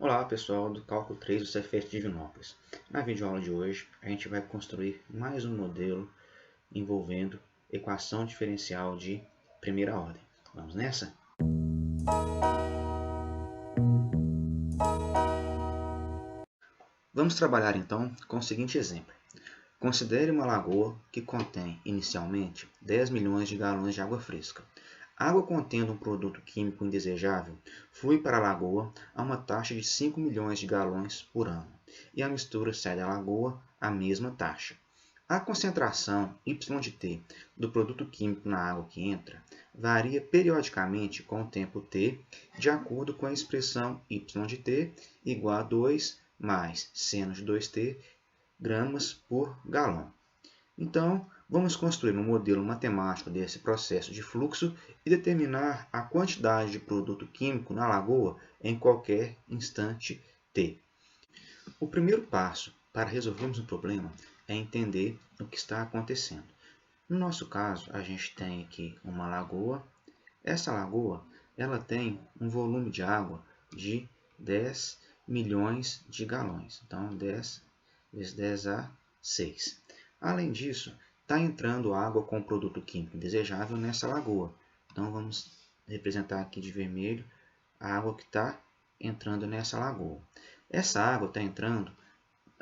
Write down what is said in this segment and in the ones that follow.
Olá pessoal do Cálculo 3 do Cefet de Divinópolis. Na videoaula de hoje a gente vai construir mais um modelo envolvendo equação diferencial de primeira ordem. Vamos nessa? Vamos trabalhar então com o seguinte exemplo. Considere uma lagoa que contém inicialmente 10 milhões de galões de água fresca. A água contendo um produto químico indesejável flui para a lagoa a uma taxa de 5 milhões de galões por ano, e a mistura sai da lagoa à mesma taxa. A concentração Y de T do produto químico na água que entra varia periodicamente com o tempo T, de acordo com a expressão Y de T igual a 2 mais seno de 2T gramas por galão. Então, vamos construir um modelo matemático desse processo de fluxo e determinar a quantidade de produto químico na lagoa em qualquer instante t. O primeiro passo para resolvermos um problema é entender o que está acontecendo. No nosso caso, a gente tem aqui uma lagoa. Essa lagoa ela tem um volume de água de 10 milhões de galões. Então, 10 vezes 10 a 6. Além disso, está entrando água com produto químico indesejável nessa lagoa. Então, vamos representar aqui de vermelho a água que está entrando nessa lagoa. Essa água está entrando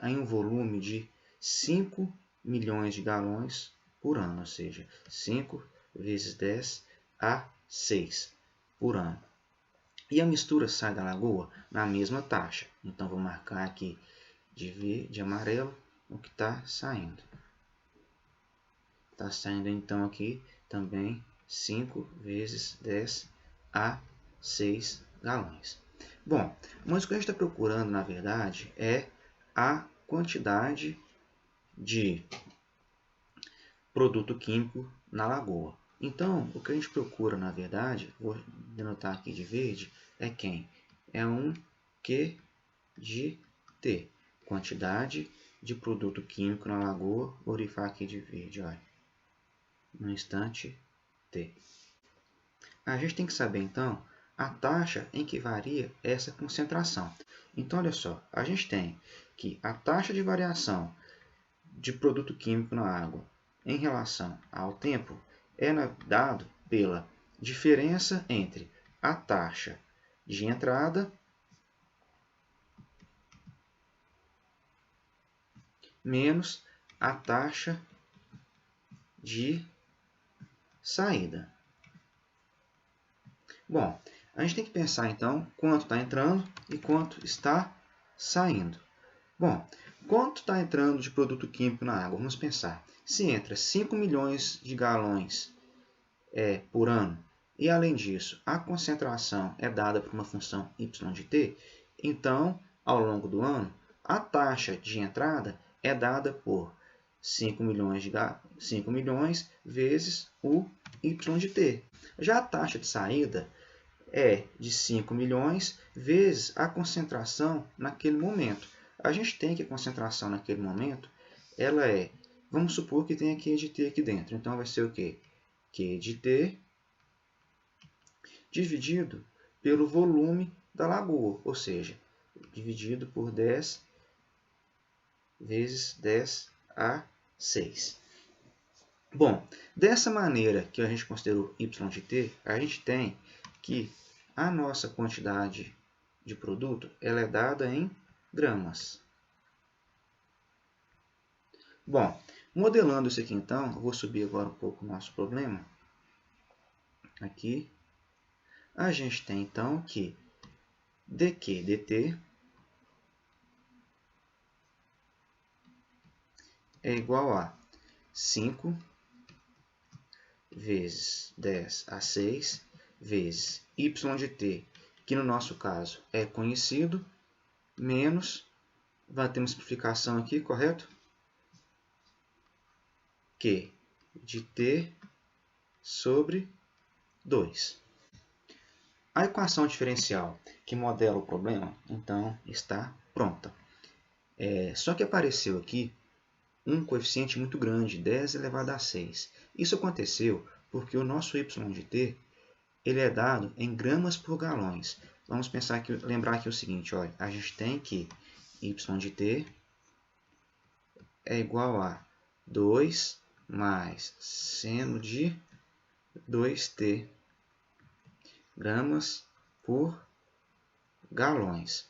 em um volume de 5 milhões de galões por ano, ou seja, 5 vezes 10 a 6 por ano. E a mistura sai da lagoa na mesma taxa. Então, vou marcar aqui de amarelo o que está saindo. Está saindo então aqui também 5 vezes 10 a 6 galões. Bom, mas o que a gente está procurando, na verdade, é a quantidade de produto químico na lagoa. Então, o que a gente procura, na verdade, vou denotar aqui de verde, é quem? É um Q de T. Quantidade de produto químico na lagoa, vou grifar aqui de verde, olha, no instante t. A gente tem que saber, então, a taxa em que varia essa concentração. Então, olha só, a gente tem que a taxa de variação de produto químico na água em relação ao tempo é dado pela diferença entre a taxa de entrada menos a taxa de saída. Bom, a gente tem que pensar então quanto está entrando e quanto está saindo. Bom, quanto está entrando de produto químico na água? Vamos pensar. Se entra 5 milhões de galões por ano, e além disso, a concentração é dada por uma função y de t, então, ao longo do ano, a taxa de entrada é dada por 5 milhões vezes o y de t. Já a taxa de saída é de 5 milhões vezes a concentração naquele momento. A gente tem que a concentração naquele momento, ela é, vamos supor que tenha Q de T aqui dentro. Então, vai ser o quê? Q de T dividido pelo volume da lagoa, ou seja, dividido por 10 vezes 10 a 6. Bom, dessa maneira que a gente considerou y de t, a gente tem que a nossa quantidade de produto ela é dada em gramas. Bom, modelando isso aqui então, eu vou subir agora um pouco o nosso problema. Aqui, a gente tem então que dq dt é igual a 5 vezes 10 a 6 vezes y de t, que no nosso caso é conhecido, menos, vai ter uma simplificação aqui, correto? Q de t sobre 2. A equação diferencial que modela o problema, então, está pronta. Só que apareceu aqui um coeficiente muito grande, 10 elevado a 6. Isso aconteceu porque o nosso y de t ele é dado em gramas por galões. vamos lembrar aqui o seguinte, olha, a gente tem que y de t é igual a 2 mais seno de 2t gramas por galões.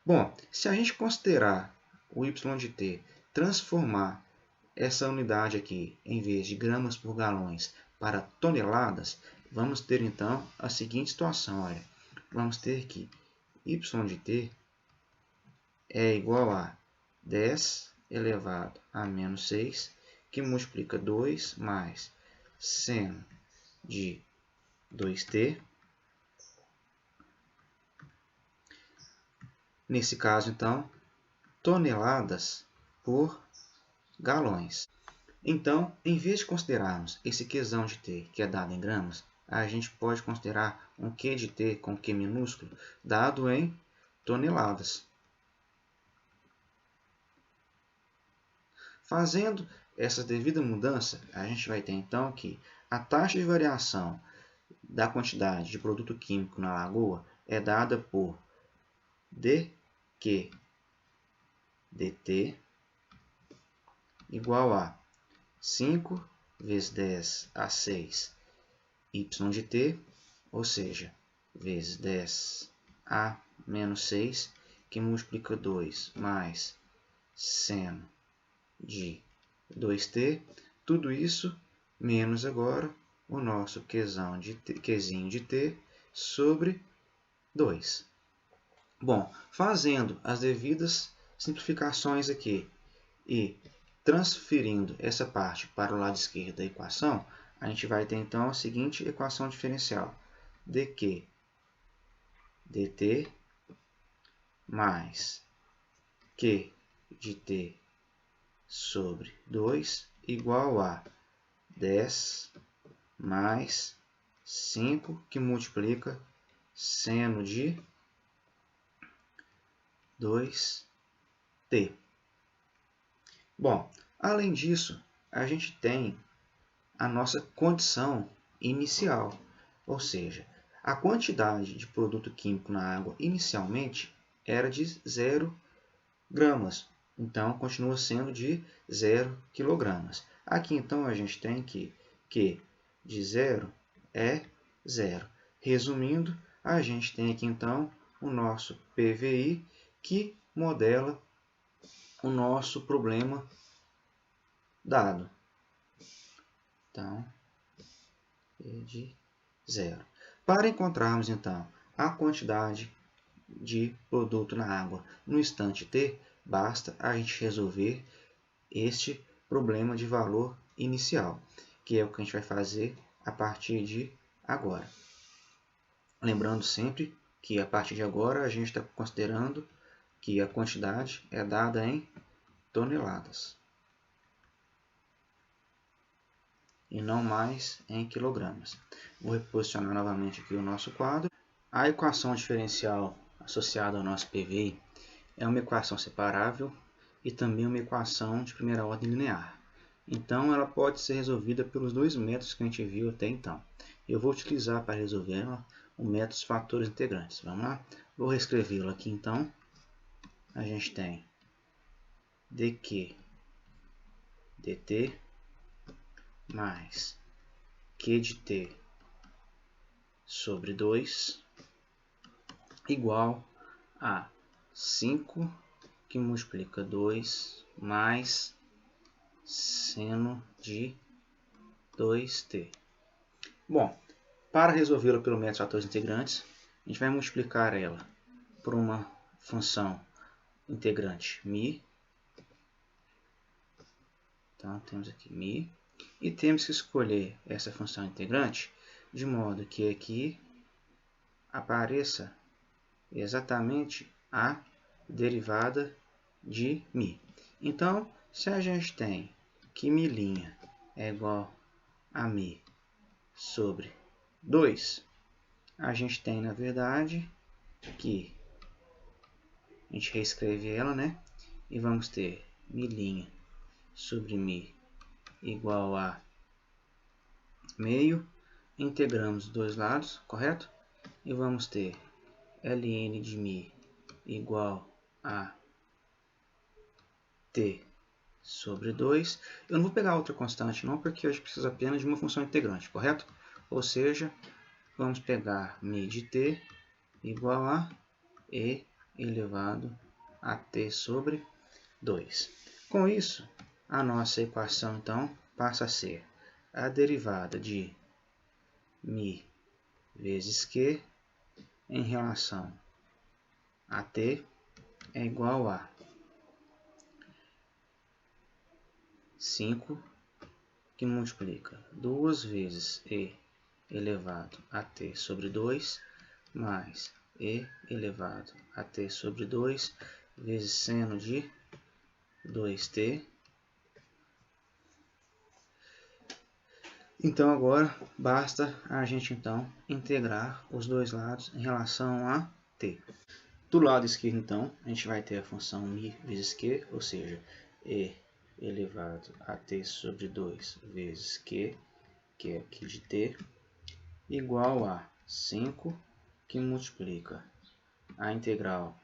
Bom, se a gente considerar o y de t, transformar essa unidade aqui, em vez de gramas por galões, para toneladas, vamos ter então a seguinte situação. Olha, vamos ter que y de t é igual a 10 elevado a menos 6, que multiplica 2 mais seno de 2t. Nesse caso, então, toneladas por galões. Então, em vez de considerarmos esse Qzão de t, que é dado em gramas, a gente pode considerar um Q de t com Q minúsculo, dado em toneladas. Fazendo essa devida mudança, a gente vai ter então que a taxa de variação da quantidade de produto químico na lagoa é dada por dQ dt igual a 5 vezes 10 a 6 y de t, ou seja, vezes 10 a menos 6, que multiplica 2 mais seno de 2t, tudo isso menos agora o nosso Qzinho de t sobre 2. Bom, fazendo as devidas simplificações aqui e transferindo essa parte para o lado esquerdo da equação, a gente vai ter então a seguinte equação diferencial: dq dt mais q de t sobre 2 igual a 10 mais 5, que multiplica seno de 2t. Bom, além disso, a gente tem a nossa condição inicial, ou seja, a quantidade de produto químico na água inicialmente era de 0 gramas, então continua sendo de 0 quilogramas. Aqui então a gente tem que Q de 0 é 0. Resumindo, a gente tem aqui então o nosso PVI, que modela o nosso problema dado. Então, Q de 0. Para encontrarmos então a quantidade de produto na água no instante t, basta a gente resolver este problema de valor inicial, que é o que a gente vai fazer a partir de agora. Lembrando sempre que a partir de agora a gente está considerando que a quantidade é dada em toneladas e não mais em quilogramas. Vou reposicionar novamente aqui o nosso quadro. A equação diferencial associada ao nosso PVI é uma equação separável e também uma equação de primeira ordem linear. Então, ela pode ser resolvida pelos dois métodos que a gente viu até então. Eu vou utilizar para resolver ela o método dos fatores integrantes. Vamos lá? Vou reescrevê-lo aqui então. A gente tem dq dt mais q de t sobre 2 igual a 5, que multiplica 2 mais seno de 2t. Bom, para resolvê-la pelo método de fatores integrantes, a gente vai multiplicar ela por uma função integrante μ. Então, temos aqui μ. E temos que escolher essa função integrante de modo que aqui apareça exatamente a derivada de μ. Então, se a gente tem que μ' é igual a μ sobre 2, a gente tem, na verdade, que a gente reescreve ela, né? E vamos ter μ' sobre μ igual a meio. Integramos os dois lados, correto? E vamos ter ln de μ igual a t sobre 2. Eu não vou pegar outra constante não, porque a gente precisa apenas de uma função integrante, correto? Ou seja, vamos pegar μ de t igual a e elevado a t sobre 2. Com isso, a nossa equação, então, passa a ser a derivada de μ vezes q em relação a t é igual a 5, que multiplica 2 vezes e elevado a t sobre 2, mais e elevado a t sobre 2, vezes seno de 2t. Então, agora, basta a gente, então, integrar os dois lados em relação a t. Do lado esquerdo, então, a gente vai ter a função μ vezes q, ou seja, e elevado a t sobre 2 vezes q, que é aqui de t, igual a 5, que multiplica a integral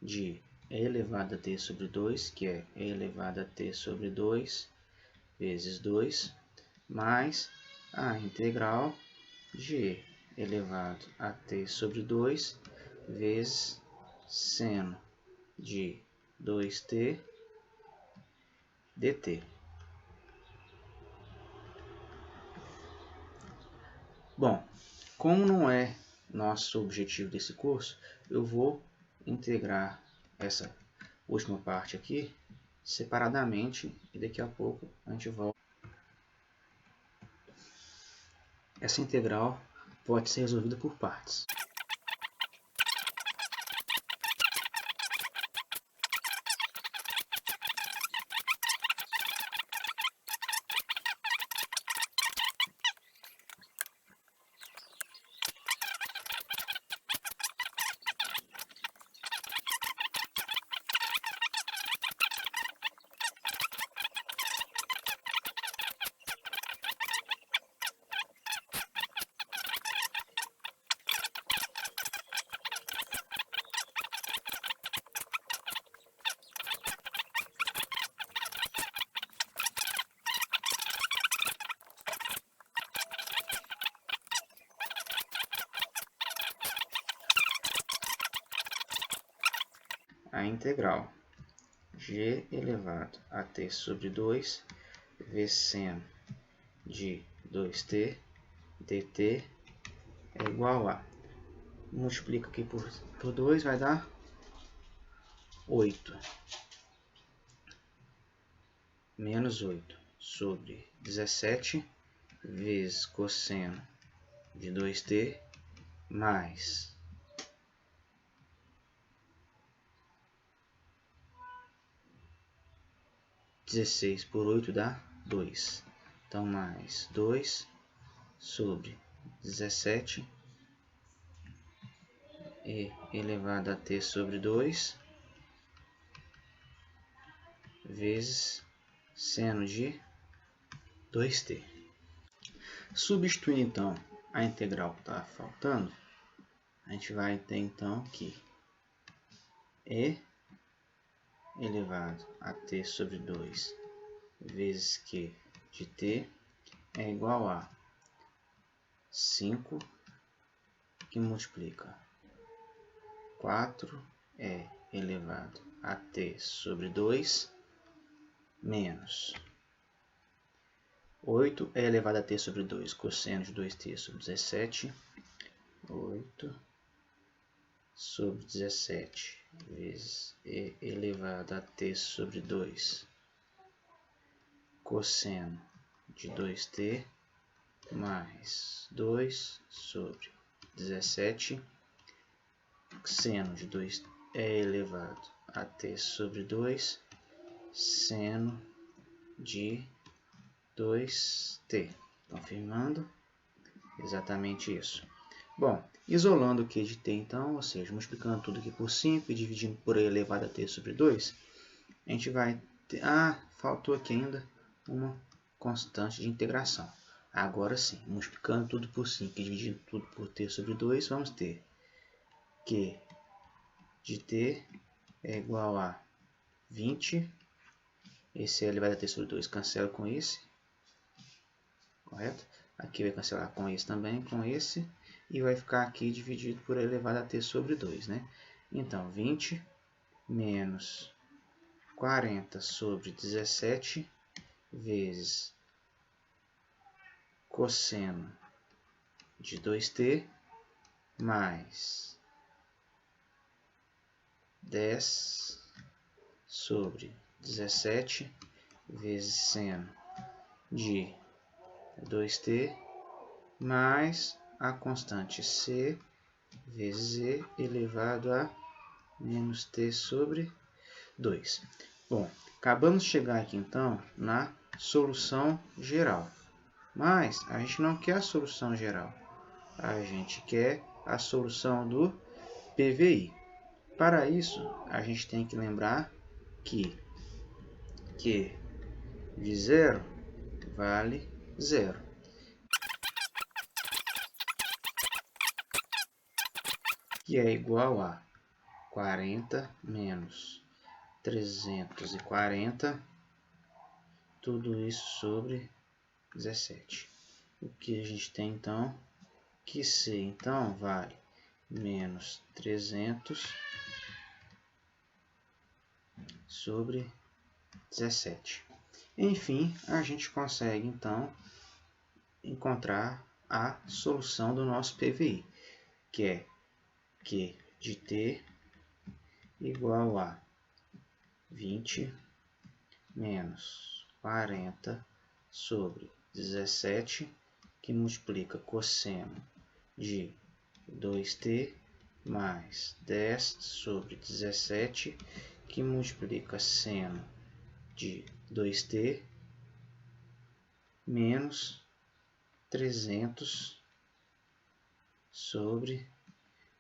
de e elevado a t sobre 2, que é e elevado a t sobre 2 vezes 2, mais a integral de e elevado a t sobre 2 vezes seno de 2t dt. Bom, como não é nosso objetivo desse curso, eu vou integrar essa última parte aqui separadamente e daqui a pouco a gente volta. Essa integral pode ser resolvida por partes. A integral g elevado a t sobre 2 vezes seno de 2t dt é igual a, multiplica aqui por 2, vai dar 8, menos 8 sobre 17 vezes cosseno de 2t mais 16 por 8 dá 2. Então, mais 2 sobre 17 e elevado a t sobre 2 vezes seno de 2t. Substituindo, então, a integral que está faltando, a gente vai ter, então, que e elevado a t sobre 2 vezes q de t é igual a 5, que multiplica 4 é elevado a t sobre 2 menos 8 é elevado a t sobre 2, cosseno de 2t sobre 17, 8 sobre 17 vezes e elevado a t sobre 2, cosseno de 2t, mais 2 sobre 17, seno de 2 é elevado a t sobre 2, seno de 2t. Confirmando exatamente isso. Bom, isolando o q de t, então, ou seja, multiplicando tudo aqui por 5 e dividindo por e elevado a t sobre 2, a gente vai ter... faltou aqui ainda uma constante de integração. Agora sim, multiplicando tudo por 5 e dividindo tudo por t sobre 2, vamos ter Q de T é igual a 20. Esse L vai dar T sobre 2, cancela com esse. Correto? Aqui vai cancelar com esse também, com esse. E vai ficar aqui dividido por elevado a T sobre 2, né? Então, 20 menos 40 sobre 17 vezes cosseno de 2t mais 10 sobre 17 vezes seno de 2t mais a constante c vezes e elevado a menos t sobre 2. Bom, acabamos de chegar aqui então na solução geral. Mas a gente não quer a solução geral. A gente quer a solução do PVI. Para isso, a gente tem que lembrar que Q de 0 vale 0. Que é igual a 40 menos 340, tudo isso sobre 17. O que a gente tem então? Que C então vale menos 300 sobre 17. Enfim, a gente consegue então encontrar a solução do nosso PVI, que é Q de T igual a 20 menos 40 sobre 17, que multiplica cosseno de 2t mais 10 sobre 17, que multiplica seno de 2t menos 300 sobre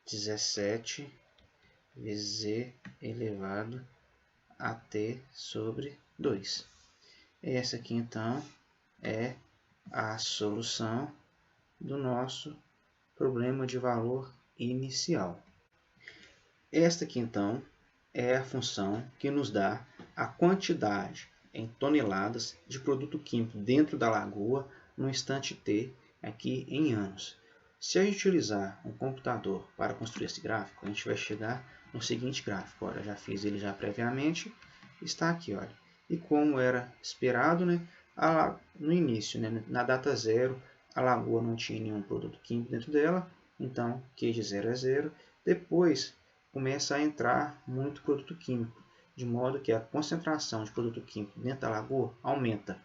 17 vezes e elevado a t sobre 2. Essa aqui então é a solução do nosso problema de valor inicial. Esta aqui então é a função que nos dá a quantidade em toneladas de produto químico dentro da lagoa no instante t, aqui em anos. Se a gente utilizar um computador para construir esse gráfico, a gente vai chegar no seguinte gráfico. Olha, já fiz ele já previamente, está aqui, olha. E como era esperado, né, no início, né, na data 0, a lagoa não tinha nenhum produto químico dentro dela, então Q de 0 é 0. Depois começa a entrar muito produto químico, de modo que a concentração de produto químico dentro da lagoa aumenta.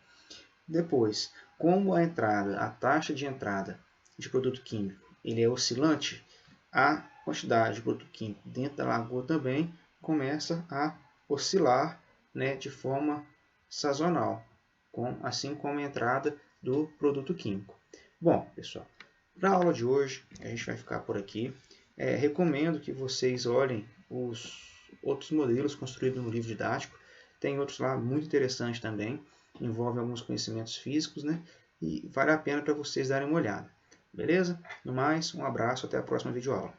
Depois, como a taxa de entrada de produto químico ele é oscilante, a quantidade de produto químico dentro da lagoa também começa a oscilar, né, de forma sazonal, assim como a entrada do produto químico. Bom, pessoal, para a aula de hoje a gente vai ficar por aqui. Recomendo que vocês olhem os outros modelos construídos no livro didático. Tem outros lá muito interessantes também, envolvem alguns conhecimentos físicos, né? E vale a pena para vocês darem uma olhada. Beleza? No mais, um abraço, até a próxima videoaula.